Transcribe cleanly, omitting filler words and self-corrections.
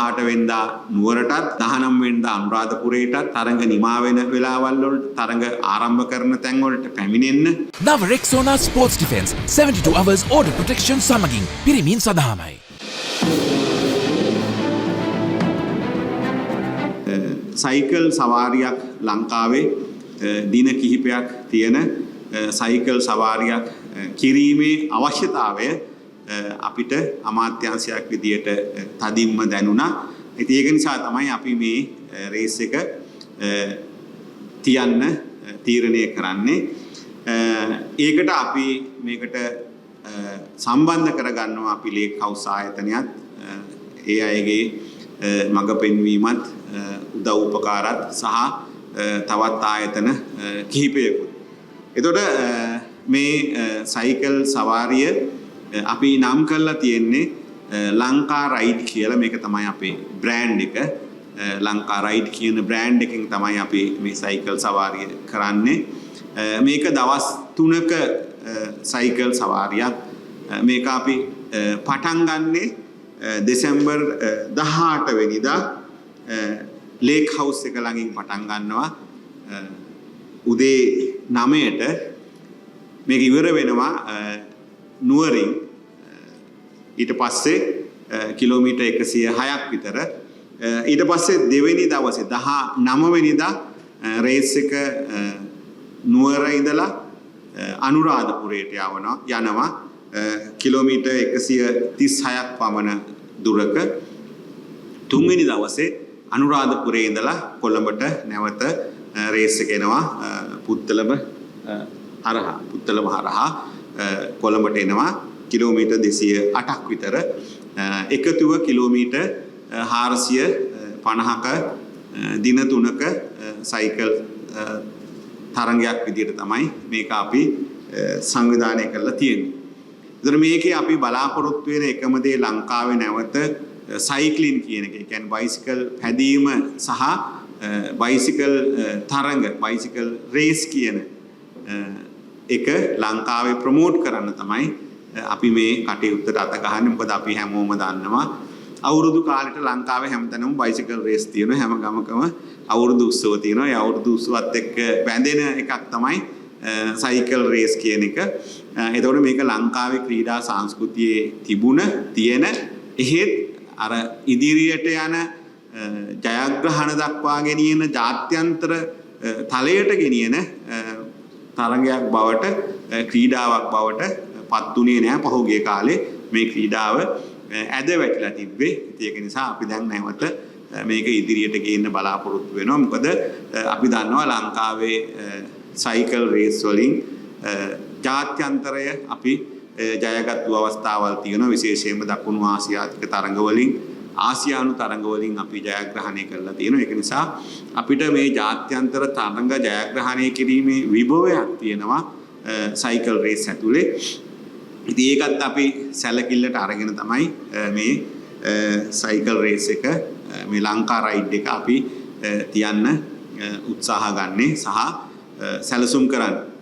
18 වෙනිදා නුවරටත් 19 වෙනිදා අනුරාධපුරයටත් තරඟ නිමා වෙන වෙලාවල් වලට තරඟ ආරම්භ කරන තැන් වලට පැමිණෙන්න. නව රෙක්සෝනා sports defence 72 hours order protection සමගින් පිරිමින් සදාමයි. සයිකල් සවාරියක් ලංකාවේ දින කිහිපයක් තියෙන සයිකල් සවාරියක් කිරීමේ අවශ්‍යතාවය අපිට අමාත්‍යාංශයක් විදියට තදින්ම දැනුණා. ඉතින් ඒක නිසා තමයි අපි මේ රේස් එක තියන්න තීරණය කරන්නේ. ඒකට අපි මේකට සම්බන්ධ කරගන්නවා අපි ලේක් හවුස් ආයතනයත් ඒ අයගේ මඟ පෙන්වීමත් උදව් උපකාරත් සහ තවත් ආයතන කිහිපයකුත්. එතකොට මේ සයිකල් සවාරිය අපි නම් කරලා තියෙන්නේ ලංකා රයිඩ් කියලා. මේක තමයි අපේ බ්‍රෑන්ඩ් එක. ලංකා රයිඩ් කියන බ්‍රෑන්ඩ් එකෙන් තමයි අපි මේ සයිකල් සවාරිය කරන්නේ. මේක දවස් 3ක සයිකල් සවාරියක්. මේක අපි පටන් ගන්නේ දෙසැම්බර් 18 වෙනිදා ලේක් හවුස් එක ළඟින් පටන් ගන්නවා. උදේ 9ට මේක ඉවර වෙනවා නුවරින්. ඊට පස්සේ කිලෝමීටර් 106ක් විතර. ඊට පස්සේ දෙවෙනි දවසේ 19 වෙනිදා රේස් එක නුවර ඉඳලා අනුරාධපුරයට යනවා. කිලෝමීටර් 136ක් පමණ දුරක. තුන්වෙනි දවසේ අනුරාධපුරේ ඉඳලා කොළඹට නැවත රේස් එක එනවා. පුත්තලම හරහා කොළඹට එනවා. කිලෝමීටර් 208ක් විතර. එකතුව කිලෝමීටර් 450ක දින 3ක සයිකල් තරඟයක් විදිහට තමයි මේක අපි සංවිධානය කරලා තියෙන්නේ. ඒතර මේකේ අපි බලාපොරොත්තු වෙන එකම දේ ලංකාවේ නැවත සයික්ලින් කියන එක. ඒ කියන්නේ බයිසිකල් පැදීම සහ බයිසිකල් තරඟ, බයිසිකල් රේස් කියන එක ලංකාවේ ප්‍රොමෝට් කරන්න තමයි අපි මේ කටයුත්තට අත ගහන්නේ. මොකද අපි හැමෝම දන්නවා අවුරුදු කාලෙට ලංකාවේ හැමතැනම බයිසිකල් රේස් තියෙනවා. හැම ගමකම අවුරුදු උත්සව තියෙනවා. ඒ අවුරුදු උත්සවත් එක්ක බැඳෙන එකක් තමයි සයිකල් රේස් කියන එක. එතකොට මේක ලංකාවේ ක්‍රීඩා සංස්කෘතියේ තියෙන එහෙත් අර ඉදිරියට යන ජයග්‍රහණ දක්වා ගෙනියන ජාත්‍යන්තර තලයට ගෙනියන තරඟයක් බවට ක්‍රීඩාවක් බවට පත් වුණේ නැහැ. පහුගිය කාලේ මේ ක්‍රීඩාව ඇද වැටිලා තිබ්බේ. ඒක නිසා අපි දැන් නැවත මේක ඉදිරියට ගේන්න බලාපොරොත්තු වෙනවා. මොකද අපි දන්නවා ලංකාවේ සයිකල් රේස් වලින් ජාත්‍යන්තරය අපි ජයගත්තු අවස්ථාවල් තියෙනවා. විශේෂයෙන්ම දකුණු ආසියාතික තරඟ වලින් ආසියානු තරඟ වලින් අපි ජයග්‍රහණය කරලා තියෙනවා. ඒක නිසා අපිට මේ ජාත්‍යන්තර තරඟ ජයග්‍රහණය කිරීමේ විභවයක් තියෙනවා සයිකල් රේස් ඇතුලේ. ඉතින් ඒකත් අපි සැලකිල්ලට අරගෙන තමයි මේ සයිකල් රේස් එක මේ ලංකා රයිඩ් එක අපි තියන්න උත්සාහ ගන්නේ සහ සැලසුම් කරන්නේ.